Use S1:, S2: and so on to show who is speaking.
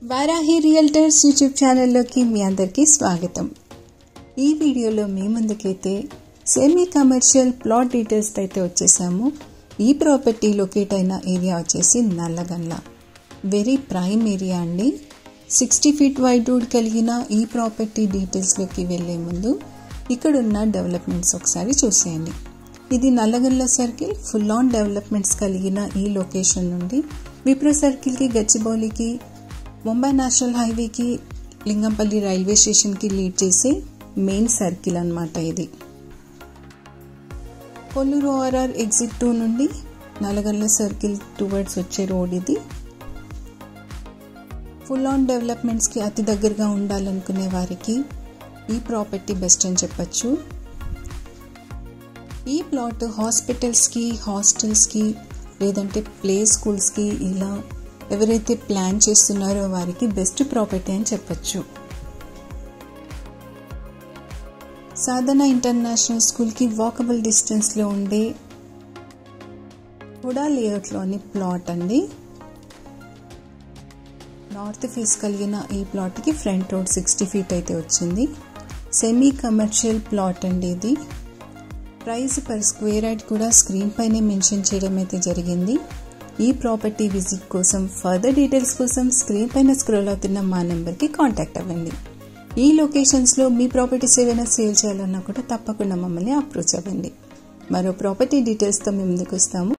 S1: Varahi realtors YouTube ఛానల్లోకి మీ అందరికీ స్వాగతం. ఈ వీడియోలో మీ ముందుకైతే సెమీ కమర్షియల్ ప్లాట్ డీటెయిల్స్ అయితే వచ్చేసాము. ఈ ప్రాపర్టీ లొకేట్ అయిన ఏరియా వచ్చేసి నల్లగండ్ల. వెరీ ప్రైమ్ ఏరియా అండి. 60 ఫీట్ వైడ్ రోడ్ కలిగిన ఈ ప్రాపర్టీ డీటెయిల్స్లోకి వెళ్లే ముందు ఇక్కడున్న డెవలప్మెంట్స్ ఒకసారి చూసేయండి. ఇది Nallagandla circle full on developments కలిగిన ఈ లొకేషన్ నుండి విప్రో సర్కిల్కి, గచ్చిబౌలికి, ముంబై నేషనల్ హైవేకి, లింగంపల్లి రైల్వే స్టేషన్కి లీడ్ చేసే మెయిన్ సర్కిల్ అన్నమాట. ఇది కొల్లూరు ORR ఎగ్జిట్ 2 నుండి నల్లగండ్ల సర్కిల్ టువర్డ్స్ వచ్చే రోడ్ ఇది. ఫుల్ ఆన్ డెవలప్మెంట్స్కి అతి దగ్గరగా ఉండాలనుకునే వారికి ఈ ప్రాపర్టీ బెస్ట్ అని చెప్పచ్చు. ఈ ప్లాట్ హాస్పిటల్స్కి, హాస్టల్స్కి లేదంటే ప్లే స్కూల్స్కి ఇలా ఎవరైతే ప్లాన్ చేస్తున్నారో వారికి బెస్ట్ ప్రాపర్టీ అని చెప్పచ్చు. సాధన ఇంటర్నేషనల్ స్కూల్కి వాకబుల్ డిస్టెన్స్లో ఉండే హుడా లేఅవుట్లోని ప్లాట్ అండి. నార్త్ ఫేస్ కలిగిన ఈ ప్లాట్కి ఫ్రంట్ రోడ్ 60 ఫీట్ అయితే వచ్చింది. సెమీ కమర్షియల్ ప్లాట్ అండి ఇది. ప్రైస్ పర్ స్క్వేర్ యార్డ్ కూడా స్క్రీన్ పైనే మెన్షన్ చేయడం అయితే జరిగింది. ఈ ప్రాపర్టీ విజిట్ కోసం, ఫర్దర్ డీటెయిల్స్ కోసం స్క్రీన్ పైన స్క్రోల్ అవుతున్న మా నెంబర్కి కాంటాక్ట్ అవ్వండి. ఈ లొకేషన్స్లో మీ ప్రాపర్టీస్ ఏవైనా సేల్ చేయాలన్నా కూడా తప్పకుండా మమ్మల్ని అప్రోచ్ అవ్వండి. మరో ప్రాపర్టీ డీటెయిల్స్తో మేము ముందుకు వస్తాము.